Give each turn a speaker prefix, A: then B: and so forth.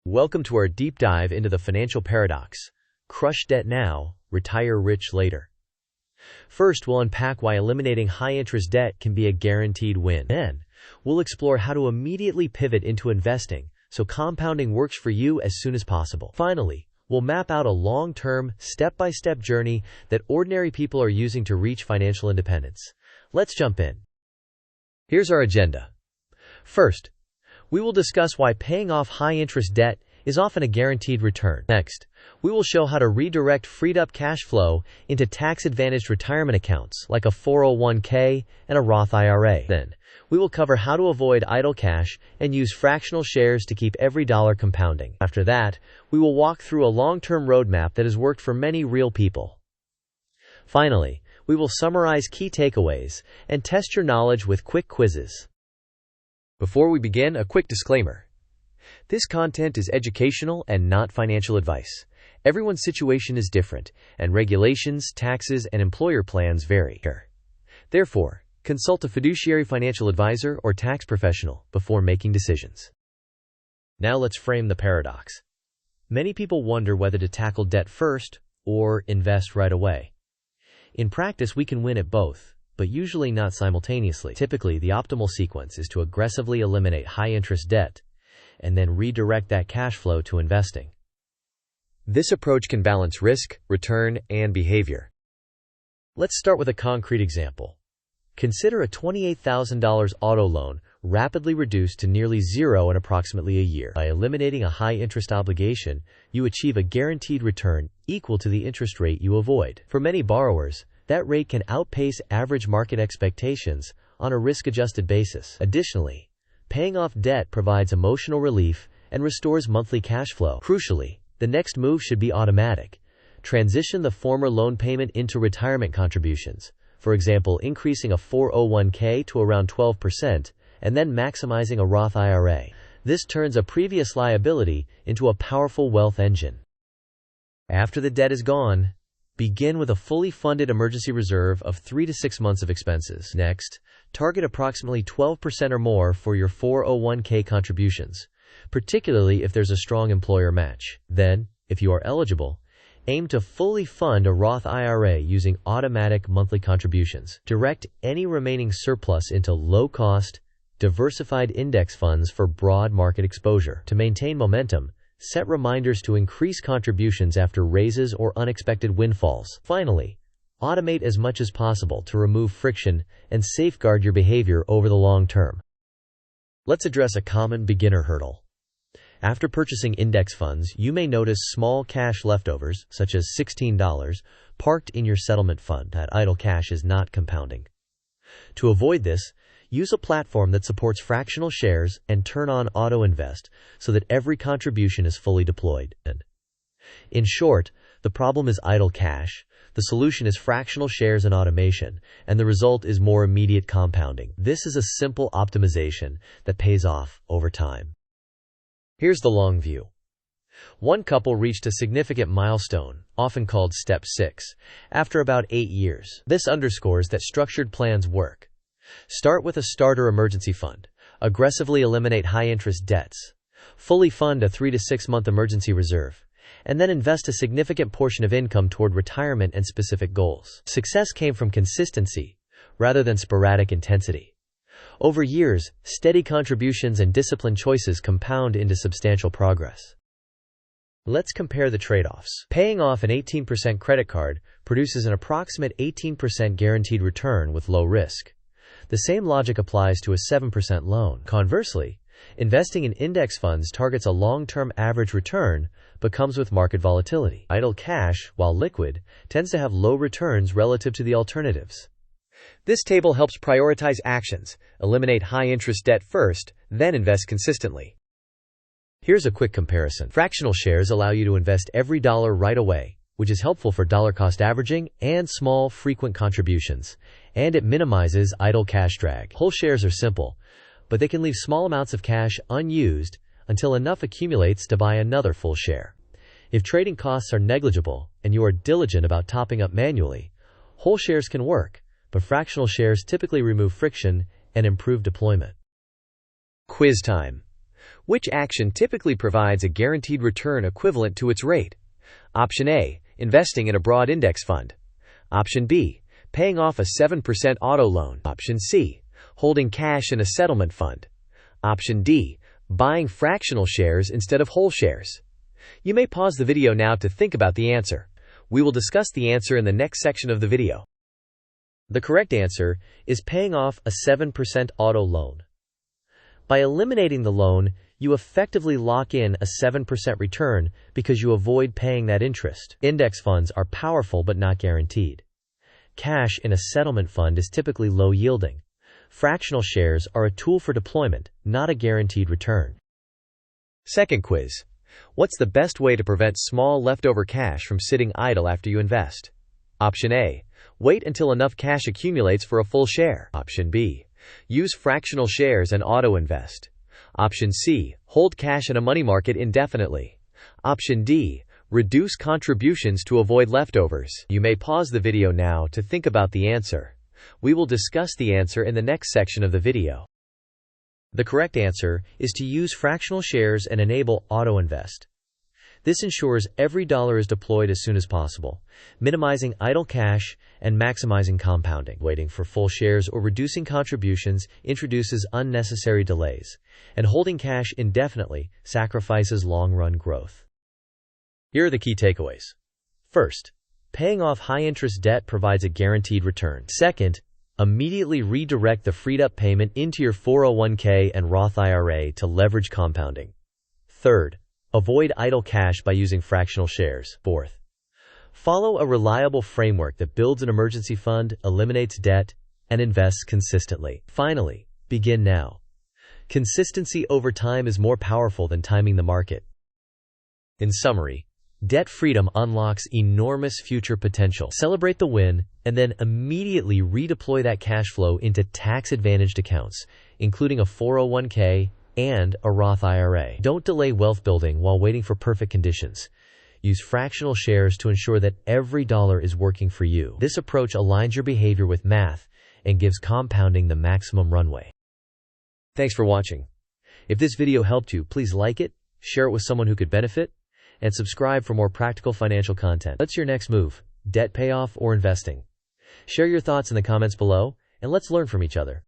A: Welcome to our deep dive into the financial paradox. Crush debt now, retire rich later. First, we'll unpack why eliminating high-interest debt can be a guaranteed win. Then, we'll explore how to immediately pivot into investing so compounding works for you as soon as possible. Finally, we'll map out a long-term, step-by-step journey that ordinary people are using to reach financial independence. Let's jump in. Here's our agenda. First, we will discuss why paying off high-interest debt is often a guaranteed return. Next, we will show how to redirect freed-up cash flow into tax-advantaged retirement accounts like a 401k and a Roth IRA. Then, we will cover how to avoid idle cash and use fractional shares to keep every dollar compounding. After that, we will walk through a long-term roadmap that has worked for many real people. Finally, we will summarize key takeaways and test your knowledge with quick quizzes. Before we begin, a quick disclaimer. This content is educational and not financial advice. Everyone's situation is different, and regulations, taxes, and employer plans vary. Therefore, consult a fiduciary financial advisor or tax professional before making decisions. Now let's frame the paradox. Many people wonder whether to tackle debt first or invest right away. In practice, we can win at both, but usually not simultaneously. Typically, the optimal sequence is to aggressively eliminate high-interest debt and then redirect that cash flow to investing. This approach can balance risk, return, and behavior. Let's start with a concrete example. Consider a $28,000 auto loan rapidly reduced to nearly zero in approximately a year. By eliminating a high-interest obligation, you achieve a guaranteed return equal to the interest rate you avoid. For many borrowers, that rate can outpace average market expectations on a risk-adjusted basis. Additionally, paying off debt provides emotional relief and restores monthly cash flow. Crucially, the next move should be automatic. Transition the former loan payment into retirement contributions, for example, increasing a 401k to around 12% and then maximizing a Roth IRA. This turns a previous liability into a powerful wealth engine. After the debt is gone, begin with a fully funded emergency reserve of 3 to 6 months of expenses. Next, target approximately 12% or more for your 401k contributions, particularly if there's a strong employer match. Then, if you are eligible, aim to fully fund a Roth IRA using automatic monthly contributions. Direct any remaining surplus into low-cost, diversified index funds for broad market exposure. To maintain momentum, set reminders to increase contributions after raises or unexpected windfalls. Finally, automate as much as possible to remove friction and safeguard your behavior over the long term. Let's address a common beginner hurdle. After purchasing index funds, you may notice small cash leftovers, such as $16, parked in your settlement fund. That idle cash is not compounding. To avoid this, use a platform that supports fractional shares and turn on auto invest so that every contribution is fully deployed. In short, the problem is idle cash, the solution is fractional shares and automation, and the result is more immediate compounding. This is a simple optimization that pays off over time. Here's the long view. One couple reached a significant milestone, often called Step 6, after about 8 years. This underscores that structured plans work. Start with a starter emergency fund. Aggressively eliminate high-interest debts. Fully fund a 3 to 6 month emergency reserve. And then invest a significant portion of income toward retirement and specific goals. Success came from consistency, rather than sporadic intensity. Over years, steady contributions and disciplined choices compound into substantial progress. Let's compare the trade-offs. Paying off an 18% credit card produces an approximate 18% guaranteed return with low risk. The same logic applies to a 7% loan. Conversely, investing in index funds targets a long-term average return but comes with market volatility. Idle cash, while liquid, tends to have low returns relative to the alternatives. This table helps prioritize actions, eliminate high-interest debt first, then invest consistently. Here's a quick comparison. Fractional shares allow you to invest every dollar right away, which is helpful for dollar-cost averaging and small, frequent contributions, and it minimizes idle cash drag. Whole shares are simple, but they can leave small amounts of cash unused until enough accumulates to buy another full share. If trading costs are negligible and you are diligent about topping up manually, whole shares can work, but fractional shares typically remove friction and improve deployment. Quiz time. Which action typically provides a guaranteed return equivalent to its rate? Option A, investing in a broad index fund. Option B, paying off a 7% auto loan. Option C, holding cash in a settlement fund. Option D, buying fractional shares instead of whole shares. You may pause the video now to think about the answer. We will discuss the answer in the next section of the video. The correct answer is paying off a 7% auto loan. By eliminating the loan, you effectively lock in a 7% return because you avoid paying that interest. Index funds are powerful but not guaranteed. Cash in a settlement fund is typically low yielding. Fractional shares are a tool for deployment, not a guaranteed return. Second quiz. What's the best way to prevent small leftover cash from sitting idle after you invest? Option A, wait until enough cash accumulates for a full share. Option B, use fractional shares and auto-invest. Option C, hold cash in a money market indefinitely. Option D, reduce contributions to avoid leftovers. You may pause the video now to think about the answer. We will discuss the answer in the next section of the video. The correct answer is to use fractional shares and enable auto-invest. This ensures every dollar is deployed as soon as possible, minimizing idle cash and maximizing compounding. Waiting for full shares or reducing contributions introduces unnecessary delays, and holding cash indefinitely sacrifices long-run growth. Here are the key takeaways. First, paying off high-interest debt provides a guaranteed return. Second, immediately redirect the freed-up payment into your 401k and Roth IRA to leverage compounding. Third, avoid idle cash by using fractional shares. Fourth, follow a reliable framework that builds an emergency fund, eliminates debt, and invests consistently. Finally, begin now. Consistency over time is more powerful than timing the market. In summary, debt freedom unlocks enormous future potential. Celebrate the win and then immediately redeploy that cash flow into tax-advantaged accounts, including a 401k and a Roth IRA. Don't delay wealth building while waiting for perfect conditions. Use fractional shares to ensure that every dollar is working for you. This approach aligns your behavior with math and gives compounding the maximum runway. Thanks for watching. If this video helped you, please like it, share it with someone who could benefit, and subscribe for more practical financial content. What's your next move? Debt payoff or investing? Share your thoughts in the comments below, and let's learn from each other.